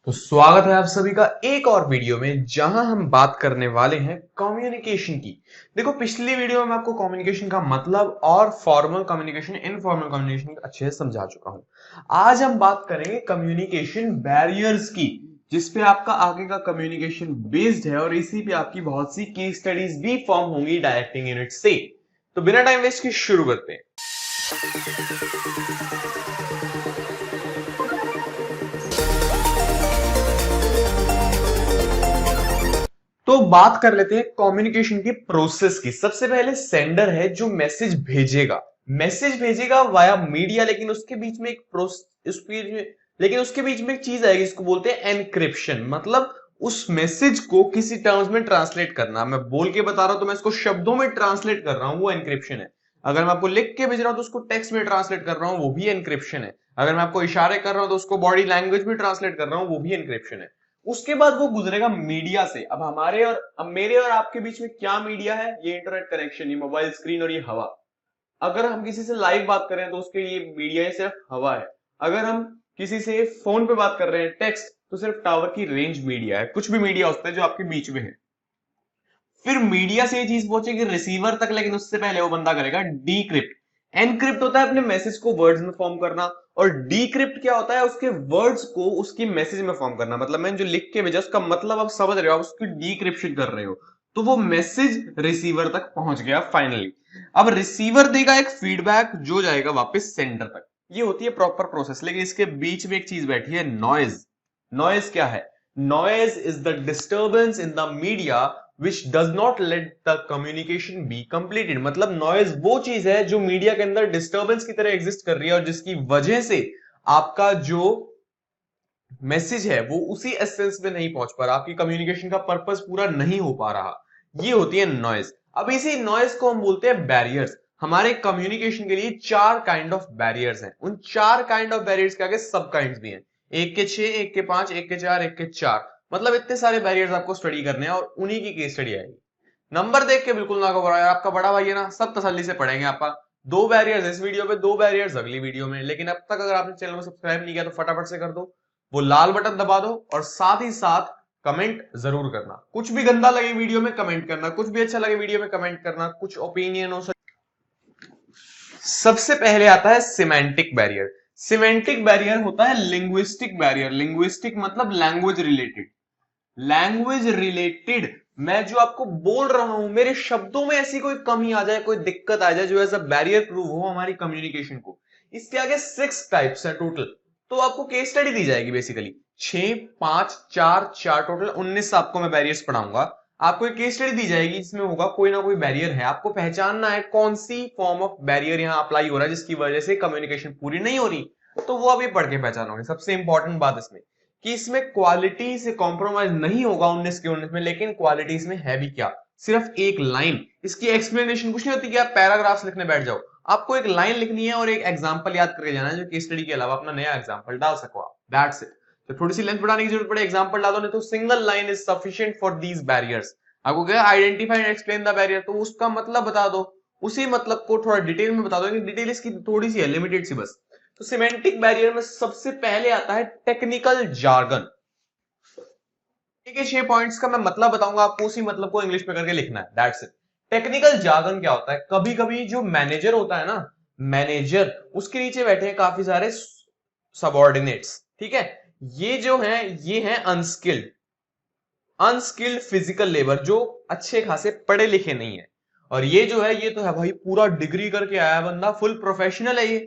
तो स्वागत है आप सभी का एक और वीडियो में जहां हम बात करने वाले हैं कम्युनिकेशन की। देखो, पिछली वीडियो में मैं आपको कम्युनिकेशन का मतलब और फॉर्मल कम्युनिकेशन इनफॉर्मल कम्युनिकेशन अच्छे से समझा चुका हूं। आज हम बात करेंगे कम्युनिकेशन बैरियर्स की, जिसपे आपका आगे का कम्युनिकेशन बेस्ड है और इसी पे आपकी बहुत सी केस स्टडीज भी फॉर्म होंगी डायरेक्टिंग यूनिट से। तो बिना टाइम वेस्ट के शुरू करते हैं। तो बात कर लेते हैं कम्युनिकेशन की प्रोसेस की। सबसे पहले सेंडर है जो मैसेज भेजेगा वाया मीडिया, लेकिन उसके बीच में एक उसके बीच में एक चीज आएगी जिसको बोलते हैं एनक्रिप्शन। मतलब उस मैसेज को किसी टर्म्स में ट्रांसलेट करना। मैं बोल के बता रहा हूं तो मैं इसको शब्दों में ट्रांसलेट कर रहा हूं, वो एनक्रिप्शन है। अगर मैं आपको लिख के भेज रहा हूं तो उसको टेक्स्ट में ट्रांसलेट कर रहा हूं, वो भी एनक्रिप्शन है। अगर मैं आपको इशारे कर रहा हूं तो उसको बॉडी लैंग्वेज में ट्रांसलेट कर रहा हूं, वो भी एनक्रिप्शन है। उसके बाद वो गुजरेगा मीडिया से। अब मेरे और आपके बीच में क्या मीडिया है? ये इंटरनेट कनेक्शन, ये मोबाइल स्क्रीन और ये हवा। अगर हम किसी से लाइव बात कर रहे हैं तो उसके लिए मीडिया ही सिर्फ हवा है। अगर हम किसी से फोन पे बात कर रहे हैं टेक्स्ट, तो सिर्फ टावर की रेंज मीडिया है। कुछ भी मीडिया होता है जो आपके बीच में है। फिर मीडिया से ये चीज पहुंचेगी रिसीवर तक, लेकिन उससे पहले वो बंदा करेगा डीक्रिप्ट। एनक्रिप्ट होता है अपने मैसेज को वर्ड्स में फॉर्म करना, और डीक्रिप्ट क्या होता है? उसके वर्ड्स को उसकी मैसेज में फॉर्म करना। मतलब मैंने जो लिख के भेजा उसका मतलब आप समझ रहे हो, आप उसकी डीक्रिप्शन कर रहे हो, तो वो मैसेज रिसीवर तक पहुंच गया फाइनली। अब रिसीवर देगा एक फीडबैक जो जाएगा वापस सेंडर तक। ये होती है प्रॉपर प्रोसेस। लेकिन इसके बीच में एक चीज बैठी है, नॉइज। नॉइज क्या है? Noise is the disturbance in the media which does not let the communication be completed। मतलब नॉइज वो चीज है जो मीडिया के अंदर डिस्टर्बेंस की तरह एग्जिस्ट कर रही है और जिसकी वजह से आपका जो मैसेज है वो उसी एसेंस में नहीं पहुंच पा रहा, आपकी कम्युनिकेशन का पर्पस पूरा नहीं हो पा रहा। ये होती है नॉइज। अब इसी नॉइज को हम बोलते हैं बैरियर्स। हमारे कम्युनिकेशन के लिए चार काइंड ऑफ बैरियर्स हैं। उन चार काइंड ऑफ बैरियर्स के आगे सब काइंड भी हैं। एक के 6, एक के 5, एक के 4, एक के 4। मतलब इतने सारे बैरियर्स आपको स्टडी करने हैं और उन्हीं की केस स्टडी आएगी। नंबर देख के बिल्कुल ना घबराओ यार, आपका बड़ा भाई है ना, सब तसल्ली से पढ़ेंगे। आपका दो बैरियर्स इस वीडियो पे, दो बैरियर्स अगली वीडियो में। लेकिन अब तक अगर आपने चैनल को सब्सक्राइब नहीं किया तो फटाफट से कर दो, वो लाल बटन दबा दो, और साथ ही साथ कमेंट जरूर करना। कुछ भी गंदा लगे वीडियो में कमेंट करना, कुछ भी अच्छा लगे वीडियो में कमेंट करना, कुछ ओपिनियन हो। सबसे पहले आता है सिमेंटिक बैरियर। सिमेंटिक बैरियर होता है लिंग्विस्टिक बैरियर। लिंग्विस्टिक मतलब लैंग्वेज रिलेटेड। लैंग्वेज रिलेटेड मैं जो आपको बोल रहा हूं, मेरे शब्दों में ऐसी कोई कमी आ जाए, कोई दिक्कत आ जाए जो एज अ बैरियर प्रूव हो हमारी कम्युनिकेशन को। इसके आगे 6 टाइप्स है टोटल। तो आपको केस स्टडी दी जाएगी बेसिकली 6, 5, 4, 4, टोटल 19 आपको मैं बैरियर्स पढ़ाऊंगा। आपको एक केस स्टडी दी जाएगी जिसमें होगा कोई ना कोई बैरियर है, आपको पहचानना है कौन सी फॉर्म ऑफ बैरियर यहां अप्लाई हो रहा है जिसकी वजह से कम्युनिकेशन पूरी नहीं हो रही। तो वो अभी पढ़ के पहचानोगे। सबसे इंपॉर्टेंट बात इसमें कि इसमें क्वालिटी से कॉम्प्रोमाइज नहीं होगा 19 के 19 में। लेकिन क्वालिटी इसमें है भी क्या? सिर्फ एक लाइन। इसकी एक्सप्लेनेशन कुछ नहीं होती कि आप पैराग्राफ्स लिखने बैठ जाओ। आपको एक लाइन लिखनी है और एक एग्जांपल याद करके जाना है जो केस स्टडी के अलावा अपना नया एग्जांपल डाल सको आप। That's it. तो थोड़ी सी लेंथ बढ़ाने की जरूरत पड़े, एग्जांपल डालो, नहीं तो single line is sufficient for these barriers. आपको क्या identify and explain the barrier, तो उसका मतलब बता दो। उसी मतलब को थोड़ा डिटेल में बता दो, डिटेल इसकी थोड़ी सी है, लिमिटेड सी बस। तो सिमेंटिक बैरियर में सबसे पहले आता है टेक्निकल जार्गन। ठीक है, 6 पॉइंट्स का मैं मतलब बताऊंगा, आपको उसी मतलब को इंग्लिश में करके लिखना है। That's it. टेक्निकल जार्गन क्या होता है? कभी कभी जो मैनेजर होता है ना, मैनेजर, उसके नीचे बैठे हैं काफी सारे सबऑर्डिनेट्स। ठीक है, ये जो है ये है अनस्किल्ड, अनस्किल्ड फिजिकल लेबर, जो अच्छे खासे पढ़े लिखे नहीं है। और ये जो है, ये तो है भाई पूरा डिग्री करके आया बंदा, फुल प्रोफेशनल है ये।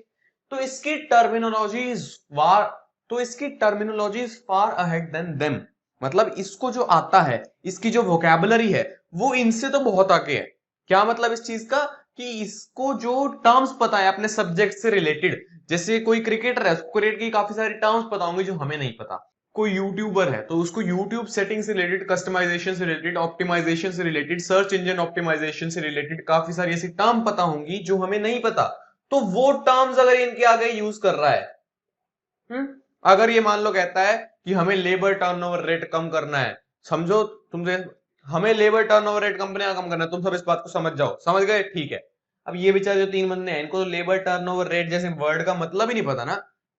तो इसकी टर्मिनोलॉजी इज फार तो इसकी terminology is far ahead then them. मतलब इसको जो आता है, इसकी जो वोकैबुलरी है, वो इनसे तो बहुत आगे है। क्या मतलब इस चीज का? कि इसको जो टर्म्स पता है अपने सब्जेक्ट से रिलेटेड, जैसे कोई क्रिकेटर है, उसको क्रिकेट की काफी सारी टर्म्स पता होंगे जो हमें नहीं पता। कोई यूट्यूबर है तो उसको यूट्यूब सेटिंग से रिलेटेड, कस्टमाइजेशन से रिलेटेड, ऑप्टिमाइजेशन से रिलेटेड, सर्च इंजन ऑप्टिमाइजेशन से रिलेटेड काफी सारी ऐसी टर्म पता होंगी जो हमें नहीं पता। तो वो टर्म्स अगर इनके आगे यूज कर रहा है, अगर ये मान लो कहता है कि हमें लेबर टर्नओवर रेट कम करना है, समझो तुमसे, हमें लेबर टर्नओवर रेट कंपनियां कम करना है, तुम सब इस बात को समझ जाओ, समझ गए? ठीक है। अब ये बेचारे जो 3 बंदे हैं, इनको तो लेबर टर्नओवर रेट जैसे वर्ड का मतलब ही नहीं पता ना।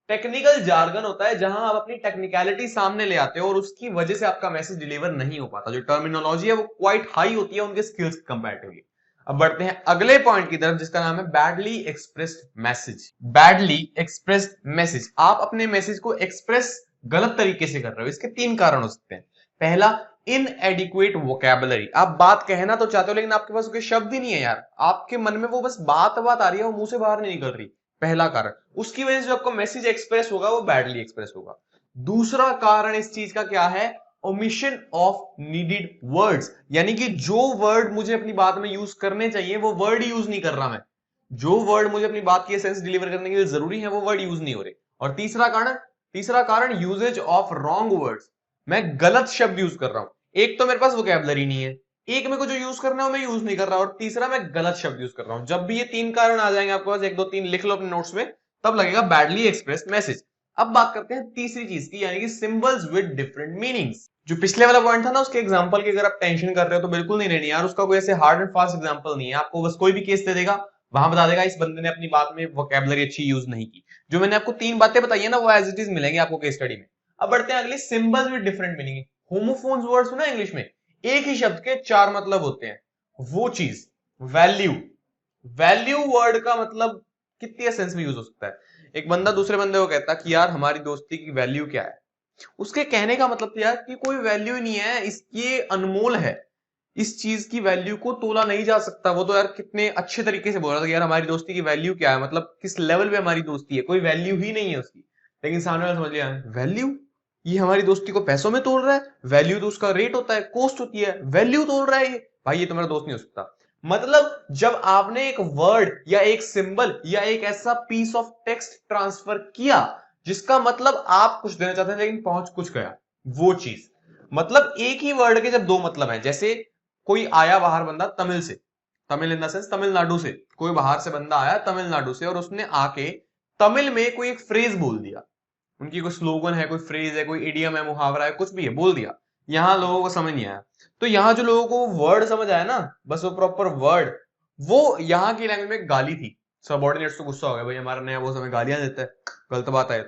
टेक्निकल जार्गन होता है जहां आप अपनी टेक्निकलिटी सामने ले आते हो और उसकी वजह से आपका मैसेज डिलीवर नहीं हो पाता। जो टर्मिनोलॉजी है वो क्वाइट हाई होती है उनके स्किल्स कंपैरेटिवली। अब बढ़ते हैं अगले पॉइंट की तरफ जिसका नाम है badly expressed message. Badly expressed message, आप अपने मैसेज को एक्सप्रेस गलत तरीके से कर रहे हो। इसके तीन कारण हो सकते हैं। पहला, इनएडिक्वेट वोकैबुलरी, आप बात कहना तो चाहते हो लेकिन आपके पास कोई शब्द ही नहीं है यार, आपके मन में वो बस बात बात आ रही है, वो मुंह से बाहर नहीं निकल रही। पहला कारण, उसकी वजह से जो आपका मैसेज एक्सप्रेस होगा वो बैडली एक्सप्रेस होगा। दूसरा कारण इस चीज का क्या है, ओमिशन ऑफ नीडेड वर्ड्स, यानी कि जो वर्ड मुझे अपनी बात में यूज करने चाहिए वो वर्ड यूज नहीं कर रहा मैं। जो वर्ड मुझे अपनी बात की एसेंस डिलीवर करने के लिए जरूरी है वो वर्ड यूज नहीं हो रहे। और तीसरा कारण यूजेज ऑफ रॉन्ग वर्ड्स, मैं गलत शब्द यूज कर रहा हूं। एक तो मेरे पास वोकैबुलरी नहीं है, एक मेरे को जो यूज करना है वो मैं यूज नहीं कर रहा, और तीसरा मैं गलत शब्द यूज कर रहा हूं। जब भी ये तीन कारण आ जाएंगे आपके पास, एक दो तीन लिख लो अपने नोट्स में, तब लगेगा बैडली एक्सप्रेस्ड मैसेज। अब बात करते हैं तीसरी चीज की, यानी कि सिंबल्स विद डिफरेंट मीनिंग्स। जो पिछले वाला पॉइंट था ना, उसके एग्जांपल की अगर आप टेंशन कर रहे हो तो बिल्कुल नहीं लेनी यार, उसका कोई ऐसे हार्ड एंड फास्ट एग्जांपल नहीं है। आपको बस कोई भी केस दे देगा, वहां बता देगा इस बंदे ने अपनी बात में वोकैबुलरी अच्छी यूज नहीं की। जो मैंने आपको तीन बातें बताई है ना, वो एज इट इज मिलेंगे आपको केस स्टडी में। अब बढ़ते हैं अगले, symbols with different meaning. Homophones words सुना इंग्लिश में, एक ही शब्द के चार मतलब होते हैं। वो चीज वैल्यू, वैल्यू वर्ड का मतलब कितनी सेंस में यूज हो सकता है। एक बंदा दूसरे बंदे को कहता कि यार हमारी दोस्ती की वैल्यू क्या है, उसके कहने का मतलब यार कि कोई वैल्यू ही नहीं है, इसकी अनमोल है, इस चीज की वैल्यू को तोला नहीं जा सकता। वो तो यार कितने अच्छे तरीके से बोल रहा था कि यार हमारी दोस्ती की वैल्यू क्या है, मतलब किस लेवल पे हमारी दोस्ती है, कोई वैल्यू ही नहीं है उसकी। लेकिन सामने वाला समझ लिया, वैल्यू, ये हमारी दोस्ती को पैसों में तोल रहा है, वैल्यू तो उसका रेट होता है, कॉस्ट होती है, वैल्यू तोल रहा है ये, भाई ये तुम्हारा दोस्त नहीं हो सकता। मतलब जब आपने एक वर्ड या एक सिंबल या एक ऐसा पीस ऑफ टेक्स्ट ट्रांसफर किया जिसका मतलब आप कुछ देना चाहते हैं लेकिन पहुंच कुछ गया, वो चीज, मतलब एक ही वर्ड के जब दो मतलब है, जैसे कोई आया बाहर बंदा तमिल से, Tamil in the sense Tamil Nadu से, कोई बाहर से बंदा आया तमिलनाडु से और उसने आके तमिल में कोई एक फ्रेज बोल दिया, उनकी कोई स्लोगन है, कोई फ्रेज है, कोई इडियम है, मुहावरा है, कुछ भी है, बोल दिया, यहां लोगों को समझ नहीं आया। तो यहां जो लोगों को वर्ड समझ आया ना, बस वो प्रॉपर वर्ड, वो यहाँ की लैंग्वेज में गाली थी। सबऑर्डिनेट्स तो गुस्सा हो गया, भाई हमारा नया बॉस हमें गालियां देता है, गलत बात है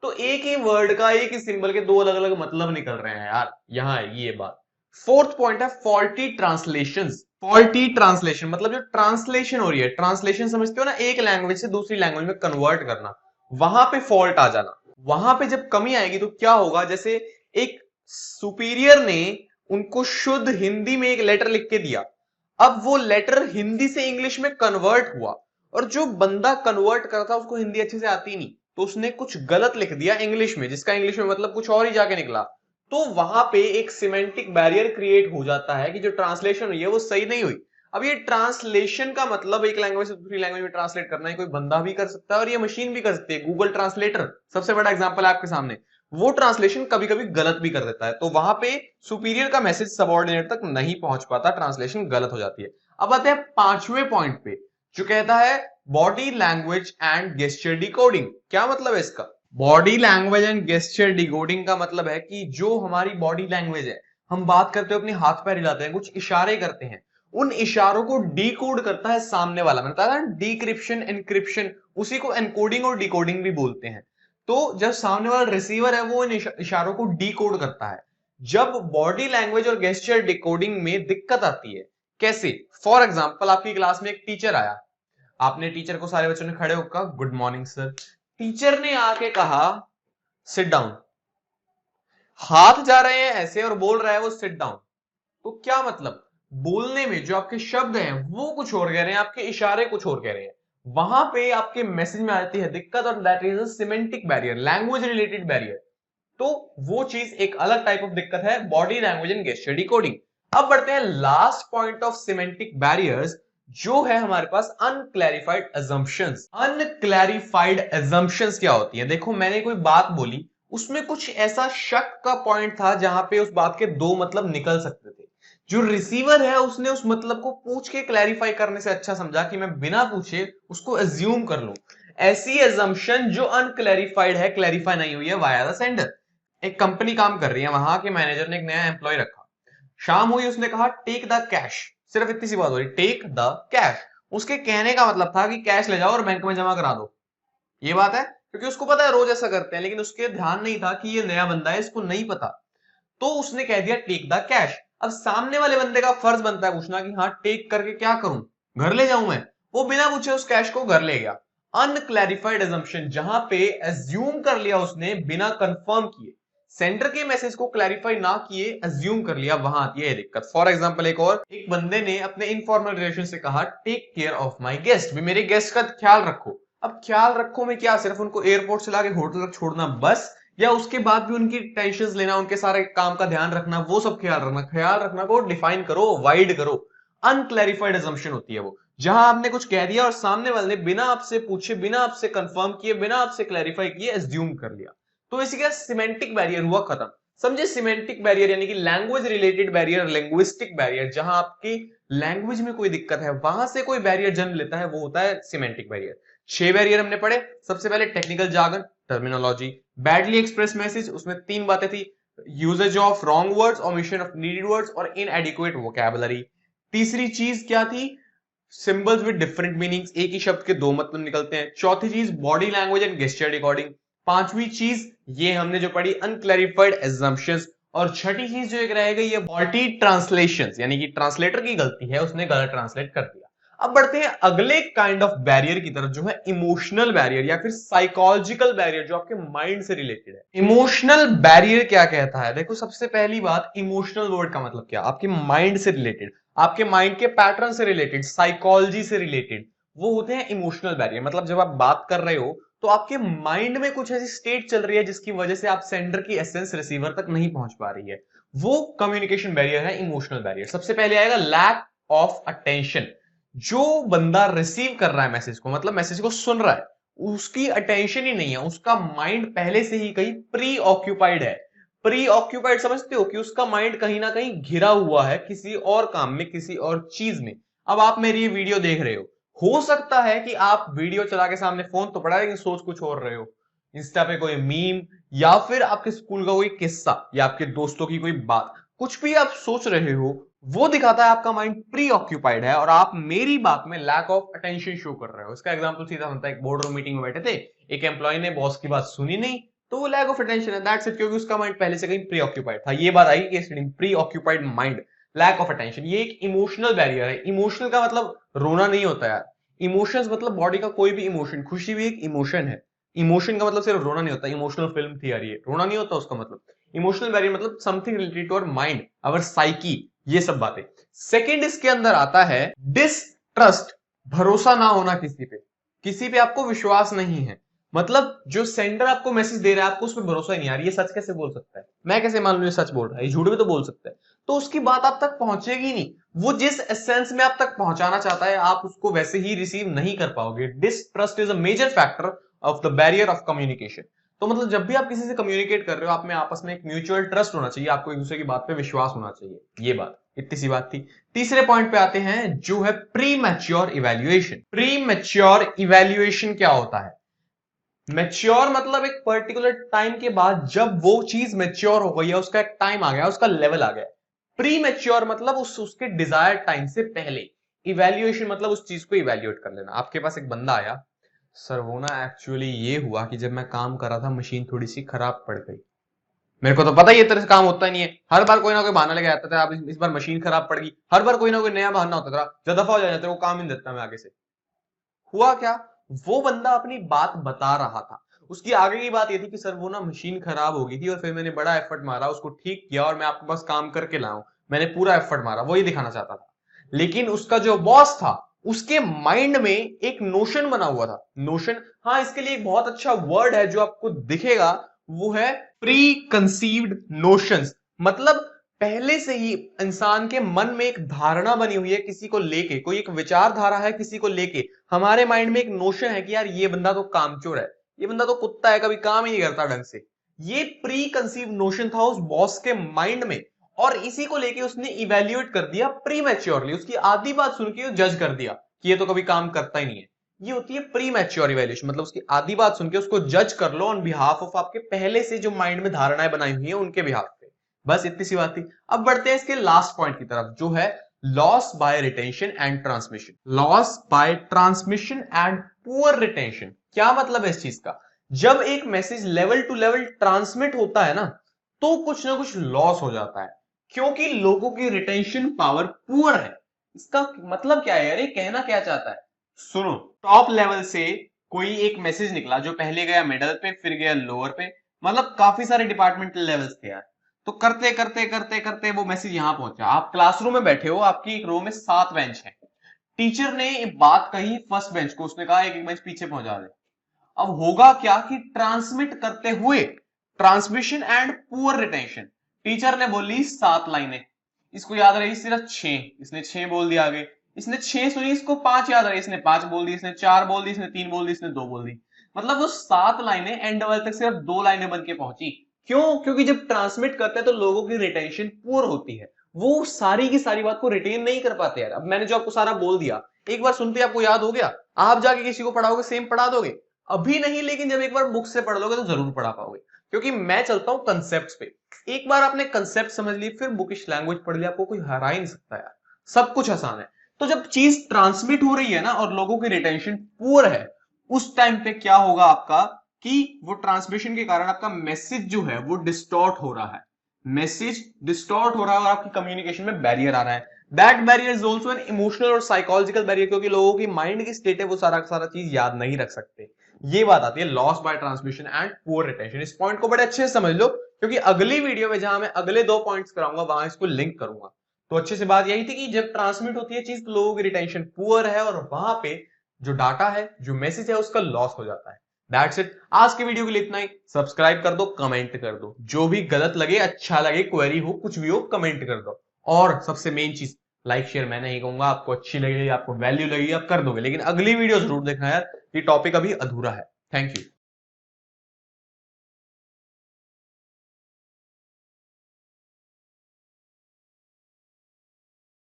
तो एक ही वर्ड का, एक ही सिंबल के दो अलग अलग मतलब निकल रहे हैं यार, यहां है ये बात। फोर्थ पॉइंट है फॉल्टी ट्रांसलेशन। फॉल्टी ट्रांसलेशन मतलब जो ट्रांसलेशन हो रही है, ट्रांसलेशन समझते हो ना, एक लैंग्वेज से दूसरी लैंग्वेज में कन्वर्ट करना, वहां पे फॉल्ट आ जाना। वहां पे जब कमी आएगी तो क्या होगा, जैसे एक सुपीरियर ने उनको शुद्ध हिंदी में एक लेटर लिख के दिया, अब वो लेटर हिंदी से इंग्लिश में कन्वर्ट हुआ, और जो बंदा कन्वर्ट करता उसको हिंदी अच्छे से आती नहीं, तो उसने कुछ गलत लिख दिया इंग्लिश में, जिसका इंग्लिश में मतलब कुछ और ही जाके निकला। तो वहां पे एक सिमेंटिक बैरियर क्रिएट हो जाता है कि जो ट्रांसलेशन हुई है वो सही नहीं हुई। अब ये ट्रांसलेशन का मतलब एक लैंग्वेज से दूसरी लैंग्वेज में ट्रांसलेट करना है, कोई बंदा भी कर सकता है और ये मशीन भी कर सकती है। गूगल ट्रांसलेटर सबसे बड़ा एग्जांपल है आपके सामने, वो ट्रांसलेशन कभी कभी गलत भी कर देता है, तो वहां पे सुपीरियर का मैसेज सबऑर्डिनेट तक नहीं पहुंच पाता, ट्रांसलेशन गलत हो जाती है। अब आते हैं पांचवें पॉइंट पे, जो कहता है body language and gesture decoding. क्या मतलब है इसका? Body language and gesture decoding का मतलब है कि जो हमारी बॉडी लैंग्वेज है, हम बात करते हो अपने हाथ पैर हिलाते हैं, कुछ इशारे करते हैं, उन इशारों को डिकोड करता है सामने वाला। मैंने बताया ना डिक्रिप्शन एनक्रिप्शन, उसी को एनकोडिंग और डिकोडिंग भी बोलते हैं। तो जब सामने वाला रिसीवर है वो इन इशारों को डिकोड करता है। जब बॉडी लैंग्वेज और गेस्चर डिकोडिंग में दिक्कत आती है, कैसे? फॉर एग्जांपल आपकी क्लास में एक टीचर आया, आपने टीचर को, सारे बच्चों ने खड़े होकर कहा गुड मॉर्निंग सर, टीचर ने आके कहा सिट डाउन, हाथ जा रहे हैं ऐसे और बोल रहा है वो सिट डाउन। तो क्या मतलब, बोलने में जो आपके शब्द हैं वो कुछ और कह रहे हैं, आपके इशारे कुछ और कह रहे हैं, वहां पे आपके मैसेज में आती है दिक्कत, और that is a semantic barrier, language related barrier. तो वो चीज एक अलग टाइप ऑफ दिक्कत है, body language and gesture decoding. अब बढ़ते हैं last point of semantic barriers, जो है हमारे पास अनक्लैरिफाइड अजम्पशंस। अनक्लैरिफाइड अजम्पशंस क्या होती है? देखो मैंने कोई बात बोली, उसमें कुछ ऐसा शक का पॉइंट था जहां पे उस बात के दो मतलब निकल सकते थे, जो रिसीवर है उसने उस मतलब को पूछ के क्लैरिफाई करने से अच्छा समझा कि मैं बिना पूछे उसको अज्यूम कर लूं। ऐसी अजम्पशन जो अनक्लैरिफाइड है, क्लैरिफाई नहीं हुई है वाया द सेंडर। एक कंपनी काम कर रही है, वहां के मैनेजर ने एक नया एम्प्लॉय रखा, शाम हुई, उसने कहा टेक द कैश, सिर्फ इतनी सी बात हो रही, टेक द कैश। उसके कहने का मतलब था कि कैश ले जाओ और बैंक में जमा करा दो, ये बात है। क्योंकि उसको पता है रोज ऐसा करते हैं, लेकिन उसके ध्यान नहीं था कि ये नया बंदा है, इसको नहीं पता, तो उसने कह दिया टेक द कैश। अब सामने वाले बंदे का फर्ज बनता है पूछना कि हाँ टेक करके क्या करूं, घर ले जाऊं मैं? वो बिना पूछे उस कैश को घर ले गया। अनक्लैरिफाइड एजम्पशन, जहां पे एज्यूम कर लिया उसने बिना कंफर्म किए, सेंडर के मैसेज को क्लैरिफाई ना किए एज्यूम कर लिया, वहां आती है दिक्कत। फॉर एग्जांपल एक बंदे ने अपने इनफॉर्मल रिलेशन से कहा take care of my guest, भी मेरे गेस्ट का ख्याल रखो। अब ख्याल रखो में क्या, सिर्फ उनको एयरपोर्ट से लाके होटल तक छोड़ना बस, या उसके बाद भी उनकी टेंशन लेना, उनके सारे काम का ध्यान रखना, वो सब ख्याल रखना? ख्याल रखना को डिफाइन करो, वाइड करो। अनक्लैरिफाइड अजम्पशन होती है वो, जहां आपने कुछ कह दिया और सामने वाले ने बिना आपसे पूछे, बिना आपसे कंफर्म किए, बिना आपसे क्लैरिफाई किए एज्यूम कर लिया। तो इसी का सिमेंटिक बैरियर हुआ खत्म। समझे? सिमेंटिक बैरियर यानी कि language related barrier, linguistic barrier, जहां आपकी लैंग्वेज में कोई दिक्कत है वहां से कोई बैरियर जन्म लेता है, वो होता है सिमेंटिक बैरियर। 6 बैरियर हमने पढ़े। सबसे पहले technical jargon, terminology. Badly express message, उसमें 3 बातें थी, usage of wrong words, omission of needed words और इनएडिक्वेट वोकैबुलरी। तीसरी चीज क्या थी? सिंबल्स विद डिफरेंट मीनिंग्स, एक ही शब्द के 2 मतलब निकलते हैं। चौथी चीज body language and gesture recording. पांचवी चीज ये हमने जो पढ़ी अनक्लैरिफाइड एजम्पशंस। और छठी चीज जो एक रह गई है फॉल्टी ट्रांसलेशंस, यानी कि ट्रांसलेटर की गलती है, उसने गलत ट्रांसलेट कर दिया। अब बढ़ते हैं अगले काइंड ऑफ बैरियर की तरफ, जो है इमोशनल बैरियर या फिर साइकोलॉजिकल बैरियर, जो आपके माइंड से रिलेटेड है। इमोशनल बैरियर क्या कहता है? देखो, सबसे पहली बात, इमोशनल वर्ड का मतलब क्या? आपके माइंड से रिलेटेड, आपके माइंड के पैटर्न से रिलेटेड, साइकोलॉजी से रिलेटेड, वो होते हैं इमोशनल बैरियर। मतलब जब आप बात कर रहे हो तो आपके माइंड में कुछ ऐसी स्टेट चल रही है जिसकी वजह से आप सेंडर की एसेंस रिसीवर तक नहीं पहुंच पा रही है, वो कम्युनिकेशन बैरियर है, इमोशनल बैरियर। सबसे पहले आएगा लैक ऑफ अटेंशन। जो बंदा रिसीव कर रहा है मैसेज को, मतलब मैसेज को सुन रहा है, उसकी अटेंशन ही नहीं है, उसका माइंड पहले से ही कहीं प्री ऑक्यूपाइड है। प्री ऑक्यूपाइड समझते हो कि उसका माइंड कहीं ना कहीं घिरा हुआ है किसी और काम में, किसी और चीज में। अब आप मेरी ये वीडियो देख रहे हो सकता है कि आप वीडियो चला के सामने फोन तो पड़ा है लेकिन सोच कुछ और रहे हो, इंस्टा पे कोई मीम, या फिर आपके स्कूल का कोई किस्सा, या आपके दोस्तों की कोई बात, कुछ भी आप सोच रहे हो, वो दिखाता है आपका माइंड प्री ऑक्यूपाइड है और आप मेरी बात में लैक ऑफ अटेंशन शो कर रहे हो। इसका एग्जांपल सीधा बनता है, एक बोर्ड रूम मीटिंग में बैठे थे, एक एम्प्लॉय ने बॉस की बात सुनी नहीं, तो वो लैक ऑफ अटेंशन है, दैट्स इट, क्योंकि उसका माइंड पहले से कहीं प्री ऑक्यूपाइड था। ये बात आई कि preoccupied mind, lack of attention, ये एक इमोशनल बैरियर है। इमोशनल का मतलब रोना नहीं होता यार, इमोशंस मतलब बॉडी का कोई भी इमोशन, खुशी भी एक इमोशन है। इमोशन का मतलब सिर्फ रोना नहीं होता, इमोशनल फिल्म थी यार ये, रोना नहीं होता उसका मतलब। इमोशनल बैरियर मतलब something related to our mind, our psyche, ये सब बातें। सेकंड इसके अंदर आता है डिसट्रस्ट, भरोसा ना होना किसी पे आपको विश्वास नहीं है। मतलब जो सेंडर आपको मैसेज दे रहा है, आपको उस पर भरोसा ही नहीं, यार ये सच कैसे बोल सकता है, मैं कैसे मान लूं ये सच बोल रहा है, ये झूठ भी तो बोल सकता है, तो उसकी बात आप तक पहुंचेगी नहीं। वो जिस एसेंस में आप तक पहुंचाना चाहता है, आप उसको वैसे ही रिसीव नहीं कर पाओगे। Distrust is a major factor of the barrier of communication. तो मतलब जब भी आप किसी से कम्युनिकेट कर रहे हो, आप में आपस में एक म्यूचुअल ट्रस्ट होना चाहिए, आपको एक दूसरे की बात पे विश्वास होना चाहिए। ये बात, इतनी सी बात थी। तीसरे पॉइंट पे आते हैं, जो है pre mature evaluation. Pre mature evaluation क्या होता है? मैच्योर मतलब एक पर्टिकुलर टाइम के बाद जब वो चीज मैच्योर हो गई है, उसका एक टाइम आ गया, उसका लेवल आ गया। प्री मैच्योर मतलब उसके डिजायर टाइम से पहले। इवैल्यूएशन मतलब उस चीज को इवैल्यूएट कर लेना। आपके पास एक बंदा आया, सर वो ना एक्चुअली ये हुआ कि जब मैं काम कर रहा था मशीन थोड़ी सी खराब पड़ गई। मेरे को तो पता ही है तरह से काम होता ही नहीं है, हर बार कोई ना कोई बहाना लेके आता था, अब इस बार मशीन खराब पड़ गई, हर बार कोई ना कोई नया बहाना होता था, ज्यादा दफा हो जाता है, वो काम ही नहीं देता मैं आगे से। हुआ क्या? वो बंदा अपनी बात बता रहा था, उसकी आगे की बात ये थी कि सर वो ना मशीन खराब हो गई थी और फिर मैंने बड़ा एफर्ट मारा, उसको ठीक किया और मैं आपके पास काम करके लाऊं, मैंने पूरा एफर्ट मारा, वही दिखाना चाहता था। लेकिन उसका जो बॉस था, उसके माइंड में एक नोशन बना हुआ था। नोशन, हाँ, इसके लिए एक बहुत अच्छा वर्ड है जो आपको दिखेगा, वो है प्री कंसीव्ड नोशंस। मतलब पहले से ही इंसान के मन में एक धारणा बनी हुई है किसी को लेके, कोई एक विचारधारा है किसी को लेके। हमारे माइंड में एक नोशन है कि यार ये बंदा तो कामचोर है, ये बंदा तो कुत्ता है, कभी काम ही नहीं करता ढंग से। ये प्री कंसीव नोशन था उस बॉस के माइंड में, और इसी को लेके उसने इवेल्युएट कर दिया प्री मैच्योरली, उसकी आधी बात सुन के जज कर दिया कि ये तो कभी काम करता ही नहीं है। ये होती है प्री मैच्योर इवेल्युएशन, मतलब उसकी आधी बात सुन के उसको जज कर लो ऑन बिहाफ ऑफ आपके पहले से जो माइंड में धारणाएं बनाई हुई है उनके बिहाफ पे। बस इतनी सी बात थी। अब बढ़ते हैं इसके लास्ट पॉइंट की तरफ, जो है loss by retention and transmission. Loss by transmission and poor retention, क्या मतलब है इस चीज का? जब एक message level to level transmit होता है ना तो कुछ ना कुछ लॉस हो जाता है, क्योंकि लोगों की रिटेंशन पावर पुअर है। इसका मतलब क्या है यार, ये कहना क्या चाहता है? सुनो, टॉप लेवल से कोई एक मैसेज निकला जो पहले गया मिडल पे, फिर गया लोअर पे, मतलब काफी सारे डिपार्टमेंटल लेवल्स थे यार। तो करते करते करते करते वो मैसेज यहां पहुंचा। आप क्लासरूम में बैठे हो, आपकी एक रो में 7 बेंच है। टीचर ने बात कही फर्स्ट बेंच को, उसने कहा एक एक बेंच पीछे पहुंचा दे। अब होगा क्या कि ट्रांसमिट करते हुए transmission and poor retention, teacher ने बोली 7 लाइनें, इसको याद रही सिर्फ 6, इसने 6 बोल दिया आगे, इसने 6 सुनी, इसको 5 याद रही, इसने 5 बोल दी, इसने 4 बोल दी, इसने 3 बोल दी, इसने 2 बोल दी। मतलब वो 7 लाइनें एंड लेवल तक सिर्फ 2 लाइनें बन के पहुंची। क्यों? क्योंकि जब ट्रांसमिट करते हैं तो लोगों की रिटेंशन पुअर होती है, वो सारी की सारी बात को रिटेन नहीं कर पाते यार। अब मैंने जो आपको सारा बोल दिया, एक बार सुनते आपको याद हो गया, आप जाके किसी को पढ़ाओगे सेम पढ़ा दोगे? अभी नहीं, लेकिन जब एक बार बुक से पढ़ लोगे तो जरूर पढ़ा पाओगे, क्योंकि मैं चलता हूं कंसेप्ट पे। एक बार आपने कंसेप्ट समझ ली, फिर बुकिश लैंग्वेज पढ़ लिया, आपको कोई हरा ही नहीं सकता यार, सब कुछ आसान है। तो जब चीज ट्रांसमिट हो रही है ना और लोगों की रिटेंशन पुअर है, उस टाइम पे क्या होगा आपका कि वो ट्रांसमिशन के कारण आपका मैसेज जो है वो डिस्टॉर्ट हो रहा है, मैसेज डिस्टॉर्ट हो रहा है और आपकी कम्युनिकेशन में बैरियर आ रहा है। That barrier is also an emotional और साइकोलॉजिकल बैरियर, क्योंकि लोगों की माइंड की स्टेट है वो सारा सारा चीज याद नहीं रख सकते। ये बात आती है loss by transmission and poor retention. इस पॉइंट को बड़े अच्छे से समझ लो, क्योंकि अगली वीडियो में जहां मैं अगले 2 पॉइंट्स कराऊंगा वहां इसको लिंक करूंगा। तो अच्छे से बात यही थी कि जब ट्रांसमिट होती है चीज तो लोगों की रिटेंशन पुअर है और वहां पे जो डाटा है, जो मैसेज है, उसका लॉस हो जाता है। दैट्स इट, आज की वीडियो के लिए इतना ही। सब्सक्राइब कर दो, कमेंट कर दो, जो भी गलत लगे, अच्छा लगे, क्वेरी हो, कुछ भी हो, कमेंट कर दो। और सबसे मेन चीज, लाइक शेयर मैं नहीं कहूंगा, आपको अच्छी लगेगी, आपको वैल्यू लगेगी, आप कर दोगे, लेकिन अगली वीडियो जरूर देखना यार, ये टॉपिक अभी अधूरा है। Thank you.